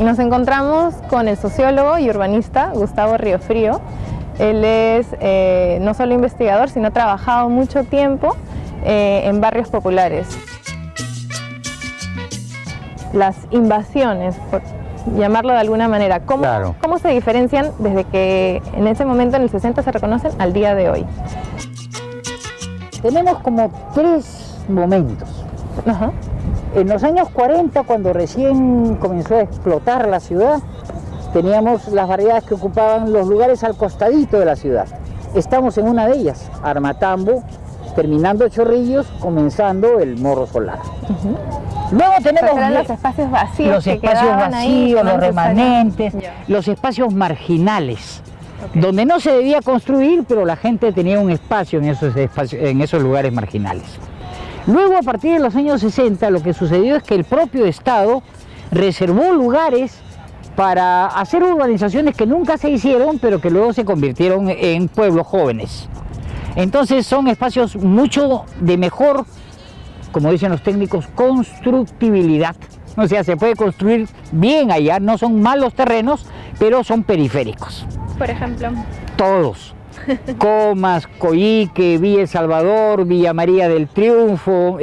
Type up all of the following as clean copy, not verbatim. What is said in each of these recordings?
Y nos encontramos con el sociólogo y urbanista Gustavo Riofrío. Él es no solo investigador, sino ha trabajado mucho tiempo en barrios populares. Las invasiones, por llamarlo de alguna manera, ¿cómo se diferencian desde que en ese momento, en el 60, se reconocen al día de hoy? Tenemos como 3 momentos. Ajá. En los años 40, cuando recién comenzó a explotar la ciudad, teníamos las barriadas que ocupaban los lugares al costadito de la ciudad. Estamos en una de ellas, Armatambo, terminando Chorrillos, comenzando el Morro Solar. Luego tenemos los espacios vacíos, los espacios vacíos, los remanentes, los espacios marginales, donde no se debía construir, pero la gente tenía un espacio en esos lugares marginales. Luego, a partir de los años 60, lo que sucedió es que el propio Estado reservó lugares para hacer urbanizaciones que nunca se hicieron, pero que luego se convirtieron en pueblos jóvenes. Entonces son espacios mucho de mejor, como dicen los técnicos, constructibilidad. O sea, se puede construir bien allá, no son malos terrenos, pero son periféricos. Por ejemplo. Todos. Comas, Coyique, Villa El Salvador, Villa María del Triunfo,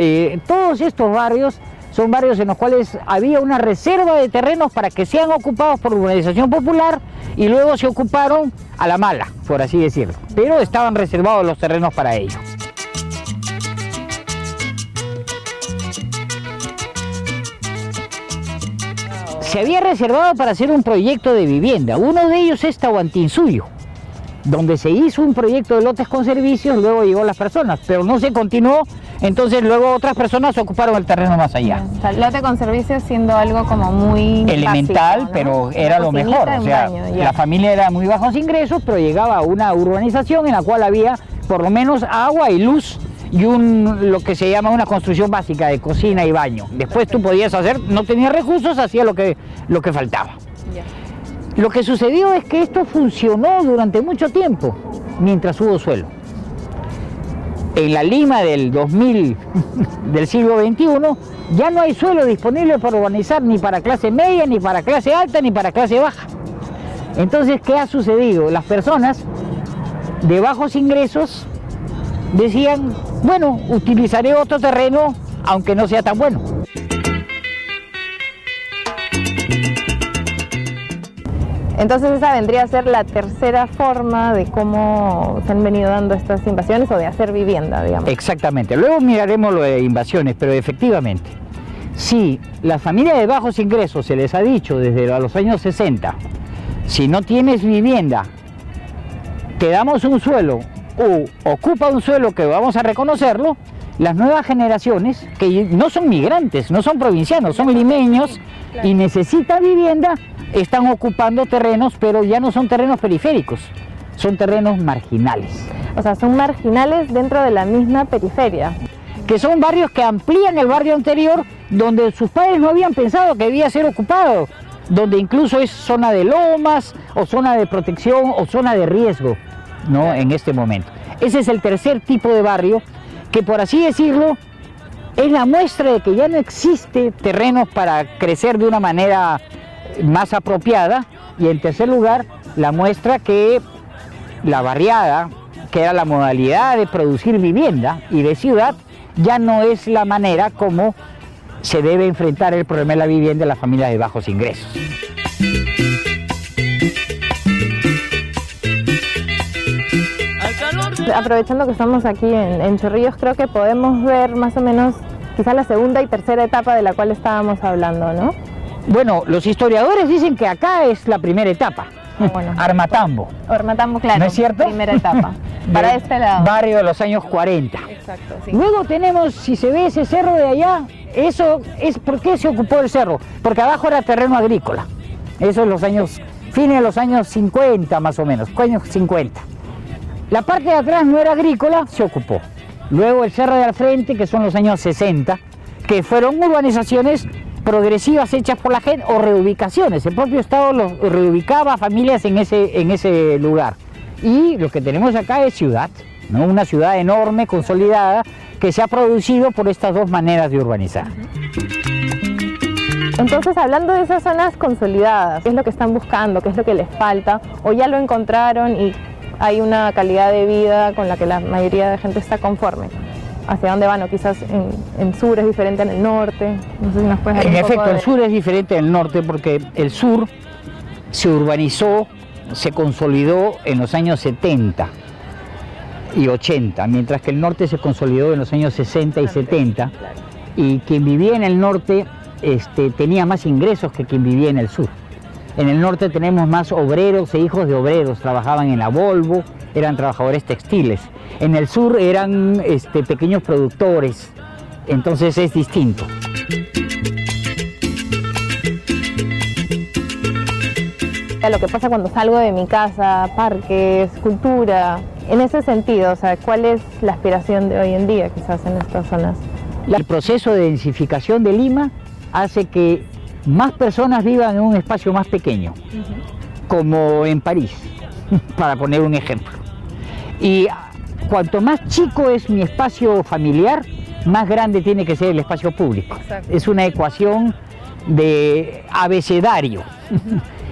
todos estos barrios son barrios en los cuales había una reserva de terrenos para que sean ocupados por urbanización popular y luego se ocuparon a la mala, por así decirlo, pero estaban reservados los terrenos para ello. Se había reservado para hacer un proyecto de vivienda, uno de ellos es Tahuantinsuyo, donde se hizo un proyecto de lotes con servicios, luego llegó las personas, pero no se continuó, entonces luego otras personas ocuparon el terreno más allá. O sea, el lote con servicios siendo algo como muy elemental, básico, ¿no? Pero era lo mejor, o sea, la familia era muy bajos ingresos, pero llegaba a una urbanización en la cual había por lo menos agua y luz y lo que se llama una construcción básica de cocina y baño. Después tú podías hacer, no tenías recursos, hacía lo que faltaba. Lo que sucedió es que esto funcionó durante mucho tiempo, mientras hubo suelo. En la Lima del 2000, del siglo XXI, ya no hay suelo disponible para urbanizar ni para clase media, ni para clase alta, ni para clase baja. Entonces, ¿qué ha sucedido? Las personas de bajos ingresos decían, bueno, utilizaré otro terreno, aunque no sea tan bueno. Entonces esa vendría a ser la tercera forma de cómo se han venido dando estas invasiones o de hacer vivienda, digamos. Exactamente. Luego miraremos lo de invasiones, pero efectivamente, si la familia de bajos ingresos se les ha dicho desde los años 60, si no tienes vivienda, te damos un suelo o ocupa un suelo que vamos a reconocerlo, las nuevas generaciones, que no son migrantes, no son provincianos, son limeños y necesitan vivienda, están ocupando terrenos, pero ya no son terrenos periféricos, son terrenos marginales. O sea, son marginales dentro de la misma periferia. Que son barrios que amplían el barrio anterior, donde sus padres no habían pensado que debía ser ocupado, donde incluso es zona de lomas, o zona de protección, o zona de riesgo, ¿no? En este momento. Ese es el tercer tipo de barrio, que por así decirlo, es la muestra de que ya no existe terrenos para crecer de una manera más apropiada, y en tercer lugar la muestra que la barriada, que era la modalidad de producir vivienda y de ciudad, ya no es la manera como se debe enfrentar el problema de la vivienda de las familias de bajos ingresos. Aprovechando que estamos aquí en Chorrillos, creo que podemos ver más o menos quizás la segunda y tercera etapa de la cual estábamos hablando, ¿no? Bueno, los historiadores dicen que acá es la primera etapa, bueno, Armatambo. Armatambo, claro, ¿no es cierto? Primera etapa, para este lado. Barrio de los años 40. Exacto, sí. Luego tenemos, si se ve ese cerro de allá, eso es, ¿por qué se ocupó el cerro? Porque abajo era terreno agrícola. Eso es los años, fines de los años 50 más o menos, años 50. La parte de atrás no era agrícola, se ocupó. Luego el cerro de al frente, que son los años 60, que fueron urbanizaciones progresivas hechas por la gente o reubicaciones. El propio Estado los reubicaba a familias en ese lugar. Y lo que tenemos acá es ciudad, ¿no? Una ciudad enorme, consolidada, que se ha producido por estas dos maneras de urbanizar. Entonces, hablando de esas zonas consolidadas, ¿qué es lo que están buscando? ¿Qué es lo que les falta? ¿O ya lo encontraron y hay una calidad de vida con la que la mayoría de gente está conforme? ¿Hacia dónde van? O quizás en sur es diferente en el norte. No sé si nos puedes dar En un poco efecto, el sur es diferente del norte porque el sur se urbanizó, se consolidó en los años 70 y 80, mientras que el norte se consolidó en los años 60 y 70, y quien vivía en el norte tenía más ingresos que quien vivía en el sur. En el norte tenemos más obreros e hijos de obreros, trabajaban en la Volvo, eran trabajadores textiles. En el sur eran pequeños productores, entonces es distinto. Lo que pasa cuando salgo de mi casa, parques, cultura, en ese sentido, o sea, ¿cuál es la aspiración de hoy en día quizás en estas zonas? El proceso de densificación de Lima hace que más personas vivan en un espacio más pequeño, como en París, para poner un ejemplo. Y cuanto más chico es mi espacio familiar, más grande tiene que ser el espacio público. Exacto. Es una ecuación de abecedario.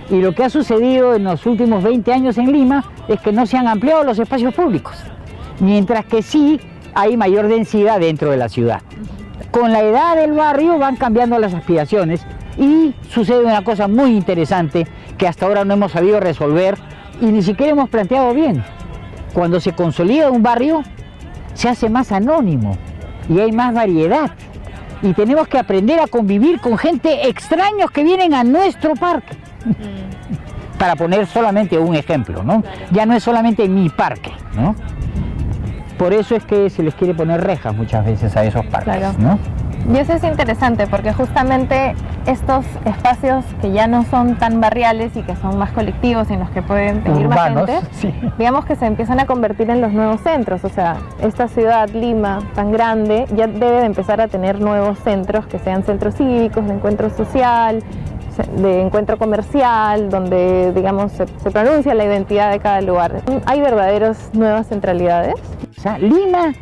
Y lo que ha sucedido en los últimos 20 años en Lima es que no se han ampliado los espacios públicos, mientras que sí hay mayor densidad dentro de la ciudad. Con la edad del barrio van cambiando las aspiraciones y sucede una cosa muy interesante que hasta ahora no hemos sabido resolver y ni siquiera hemos planteado bien. Cuando se consolida un barrio, se hace más anónimo y hay más variedad. Y tenemos que aprender a convivir con gente extraños que vienen a nuestro parque. Para poner solamente un ejemplo, ¿no? Ya no es solamente mi parque, ¿no? Por eso es que se les quiere poner rejas muchas veces a esos parques, claro, ¿no? Y eso es interesante porque justamente estos espacios que ya no son tan barriales y que son más colectivos en los que pueden venir urbanos, más gente, sí, digamos que se empiezan a convertir en los nuevos centros. O sea, esta ciudad, Lima, tan grande, ya debe de empezar a tener nuevos centros que sean centros cívicos, de encuentro social, de encuentro comercial, donde, digamos, se pronuncia la identidad de cada lugar. ¿Hay verdaderas nuevas centralidades? O sea, Lima,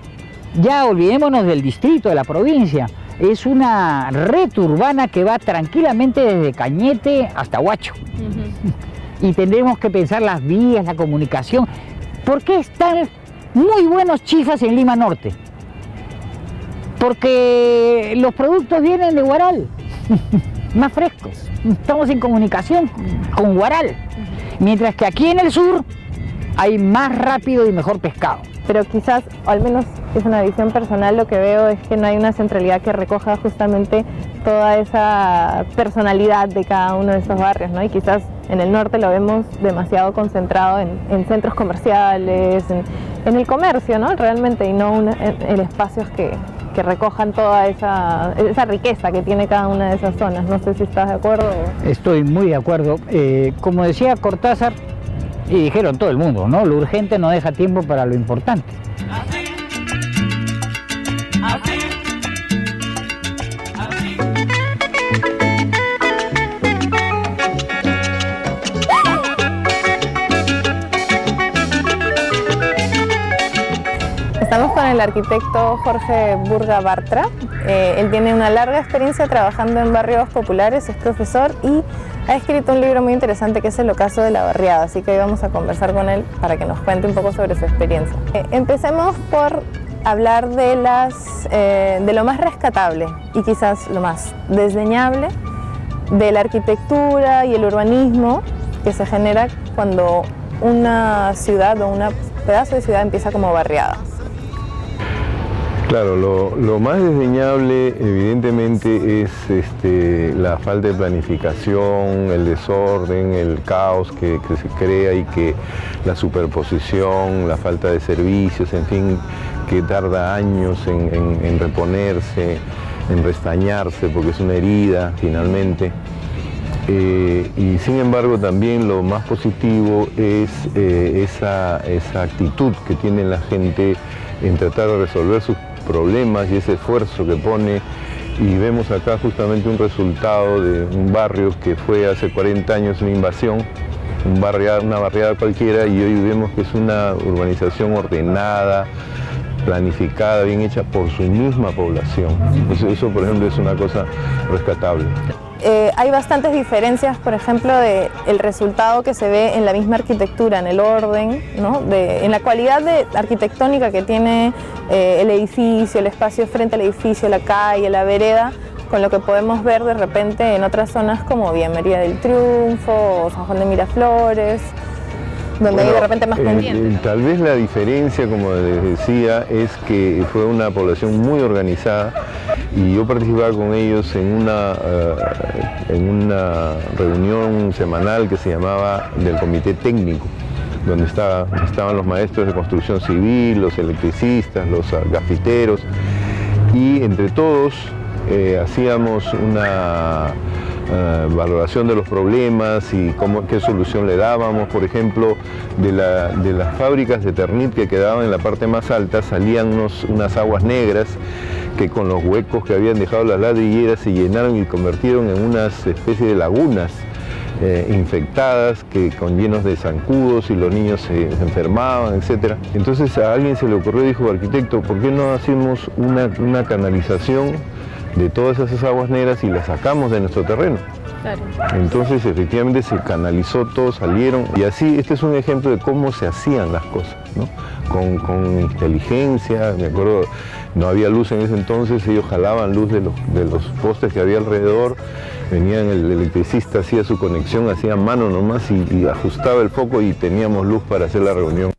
ya olvidémonos del distrito, de la provincia, es una red urbana que va tranquilamente desde Cañete hasta Huacho. Y tendremos que pensar las vías, la comunicación. ¿Por qué están muy buenos chifas en Lima Norte? Porque los productos vienen de Huaral. Más frescos, estamos en comunicación con Huaral, mientras que aquí en el sur hay más rápido y mejor pescado. Pero quizás, o al menos es una visión personal, lo que veo es que no hay una centralidad que recoja justamente toda esa personalidad de cada uno de esos barrios, ¿no? Y quizás en el norte lo vemos demasiado concentrado en centros comerciales, en el comercio, ¿no? Realmente, y no en espacios que recojan toda esa riqueza que tiene cada una de esas zonas. No sé si estás de acuerdo. Estoy muy de acuerdo. Como decía Cortázar, y dijeron todo el mundo, ¿no? Lo urgente no deja tiempo para lo importante. Estamos con el arquitecto Jorge Burga Bartra. Él tiene una larga experiencia trabajando en barrios populares, es profesor y ha escrito un libro muy interesante que es El ocaso de la barriada, así que hoy vamos a conversar con él para que nos cuente un poco sobre su experiencia. Empecemos por hablar de lo más rescatable y quizás lo más desdeñable de la arquitectura y el urbanismo que se genera cuando una ciudad o un pedazo de ciudad empieza como barriada. Claro, lo más desdeñable evidentemente es la falta de planificación, el desorden, el caos que se crea y que la superposición, la falta de servicios, en fin, que tarda años en reponerse, en restañarse, porque es una herida finalmente. Y sin embargo también lo más positivo es esa actitud que tiene la gente en tratar de resolver sus problemas y ese esfuerzo que pone, y vemos acá justamente un resultado de un barrio que fue hace 40 años una invasión, una barriada cualquiera, y hoy vemos que es una urbanización ordenada, planificada, bien hecha por su misma población. Eso por ejemplo es una cosa rescatable. hay bastantes diferencias, por ejemplo, del resultado que se ve en la misma arquitectura, en el orden, ¿no? En la cualidad arquitectónica que tiene el edificio, el espacio frente al edificio, la calle, la vereda, con lo que podemos ver de repente en otras zonas como Villa María del Triunfo o San Juan de Miraflores, donde hay de repente más pendientes. Tal vez la diferencia, como les decía, es que fue una población muy organizada y yo participaba con ellos en una reunión semanal que se llamaba del comité técnico, donde estaban los maestros de construcción civil, los electricistas, los gafiteros, y entre todos hacíamos una valoración de los problemas y qué solución le dábamos. Por ejemplo, de las fábricas de Ternit que quedaban en la parte más alta salían unas aguas negras que con los huecos que habían dejado las ladrilleras se llenaron y convirtieron en unas especies de lagunas infectadas llenos de zancudos, y los niños se enfermaban, etc. Entonces a alguien se le ocurrió, dijo: arquitecto, ¿por qué no hacemos una canalización de todas esas aguas negras y las sacamos de nuestro terreno? Claro. Entonces efectivamente se canalizó, todos salieron, y así este es un ejemplo de cómo se hacían las cosas, ¿no? Con inteligencia. Me acuerdo, no había luz en ese entonces, ellos jalaban luz de los postes que había alrededor, venían, el electricista hacía su conexión, hacía mano nomás y ajustaba el foco y teníamos luz para hacer la reunión.